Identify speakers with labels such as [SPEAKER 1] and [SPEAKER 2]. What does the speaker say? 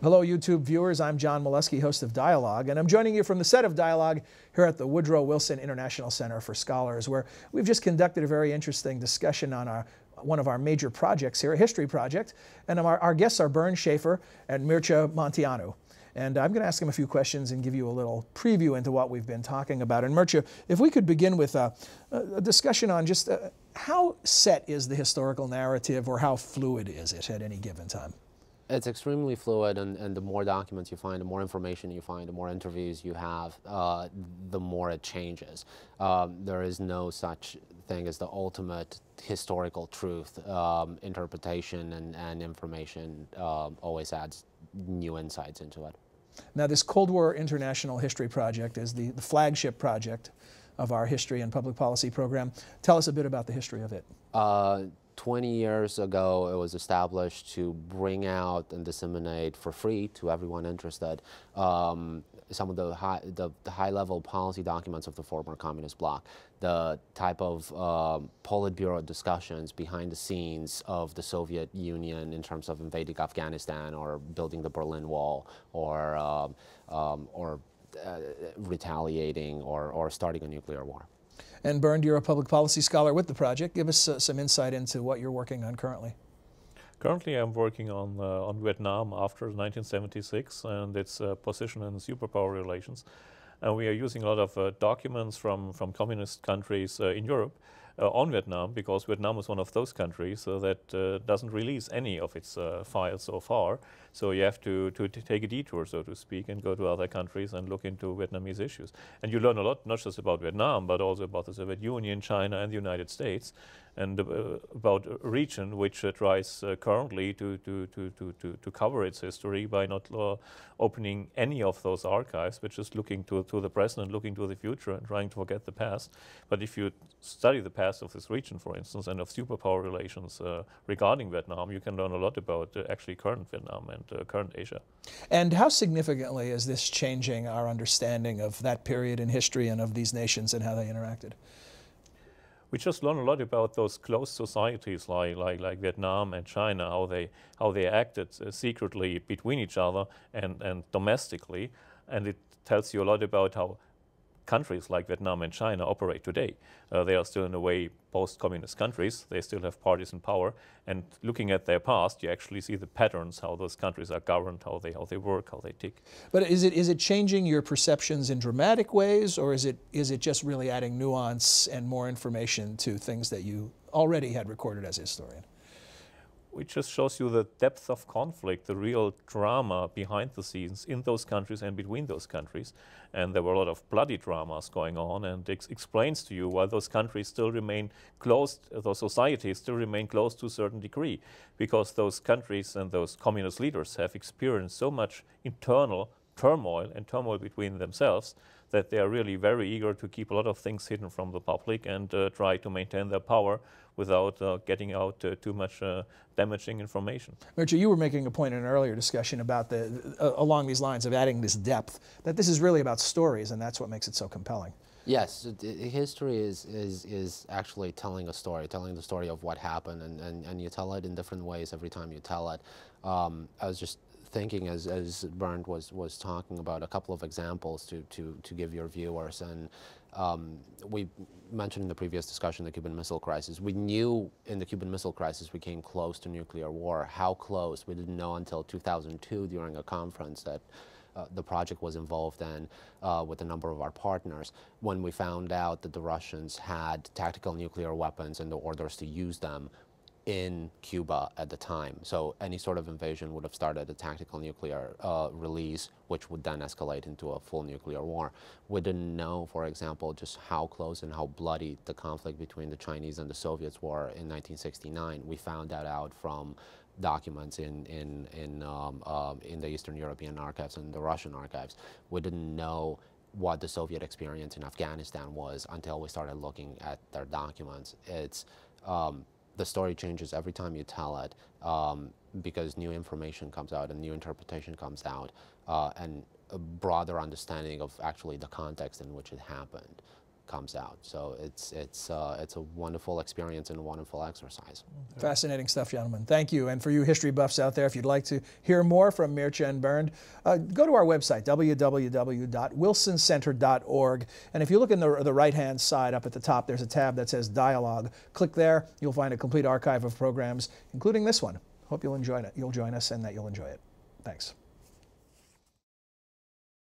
[SPEAKER 1] Hello, YouTube viewers. I'm John Milewski, host of Dialogue, and I'm joining you from the set of Dialogue here at the Woodrow Wilson International Center for Scholars, where we've just conducted a very interesting discussion on one of our major projects here, a history project. And our guests are Bernd Schaefer and Mircea Munteanu. And I'm going to ask them a few questions and give you a little preview into what we've been talking about. And Mircea, if we could begin with a discussion on just how set is the historical narrative, or how fluid is it at any given time?
[SPEAKER 2] It's extremely fluid, and the more documents you find, the more information you find, the more interviews you have, the more it changes. There is no such thing as the ultimate historical truth. Interpretation and information always adds new insights into it.
[SPEAKER 1] Now, this Cold War International History Project is the flagship project of our history and public policy program. Tell us a bit about the history of it.
[SPEAKER 2] 20 years ago, it was established to bring out and disseminate for free to everyone interested some of the high-level policy documents of the former communist bloc, the type of Politburo discussions behind the scenes of the Soviet Union in terms of invading Afghanistan or building the Berlin Wall or retaliating or starting a nuclear war.
[SPEAKER 1] And Bernd, you're a public policy scholar with the project. Give us some insight into what you're working on currently.
[SPEAKER 3] Currently, I'm working on Vietnam after 1976 and its position in superpower relations. And we are using a lot of documents from communist countries in Europe on Vietnam, because Vietnam is one of those countries that doesn't release any of its files so far. So you have to take a detour, so to speak, and go to other countries and look into Vietnamese issues. And you learn a lot, not just about Vietnam, but also about the Soviet Union, China, and the United States, and about a region which tries currently to cover its history by not opening any of those archives, but just looking to the present and looking to the future and trying to forget the past. But if you study the past of this region, for instance, and of superpower relations regarding Vietnam, you can learn a lot about actually current Vietnam and current Asia.
[SPEAKER 1] And how significantly is this changing our understanding of that period in history and of these nations and how they interacted?
[SPEAKER 3] We just learn a lot about those closed societies like Vietnam and China, how they acted secretly between each other and domestically, and it tells you a lot about how countries like Vietnam and China operate today. They are still in a way post-communist countries. They still have parties in power, and looking at their past, you actually see the patterns, how those countries are governed, how they work, how they tick.
[SPEAKER 1] But is it changing your perceptions in dramatic ways, or is it just really adding nuance and more information to things that you already had recorded as a historian?
[SPEAKER 3] It just shows you the depth of conflict, the real drama behind the scenes in those countries and between those countries. And there were a lot of bloody dramas going on, and it explains to you why those countries still remain closed, those societies still remain closed to a certain degree, because those countries and those communist leaders have experienced so much internal turmoil and turmoil between themselves that they are really very eager to keep a lot of things hidden from the public and try to maintain their power without getting out too much damaging information.
[SPEAKER 1] Mircea, you were making a point in an earlier discussion about along these lines of adding this depth, that this is really about stories, and that's what makes it so compelling.
[SPEAKER 2] Yes, history is actually telling a story, telling the story of what happened, and you tell it in different ways every time you tell it. I was just thinking, as Bernd was talking about, a couple of examples to give your viewers, and we mentioned in the previous discussion the Cuban Missile Crisis. We knew in the Cuban Missile Crisis we came close to nuclear war. How close? We didn't know until 2002 during a conference that the project was involved in with a number of our partners, when we found out that the Russians had tactical nuclear weapons and the orders to use them in Cuba at the time. So any sort of invasion would have started a tactical nuclear release, which would then escalate into a full nuclear war. We didn't know, for example, just how close and how bloody the conflict between the Chinese and the Soviets were in 1969. We found that out from documents in the Eastern European archives and the Russian archives. We didn't know what the Soviet experience in Afghanistan was until we started looking at their documents. It's the story changes every time you tell it, because new information comes out and new interpretation comes out, and a broader understanding of actually the context in which it happened comes out. So it's a wonderful experience and a wonderful exercise.
[SPEAKER 1] Fascinating stuff, gentlemen. Thank you. And for you history buffs out there, if you'd like to hear more from Mircea and Bernd, go to our website, www.wilsoncenter.org. And if you look in the right-hand side up at the top, there's a tab that says Dialogue. Click there. You'll find a complete archive of programs, including this one. Hope you'll enjoy it. You'll join us and that you'll enjoy it. Thanks.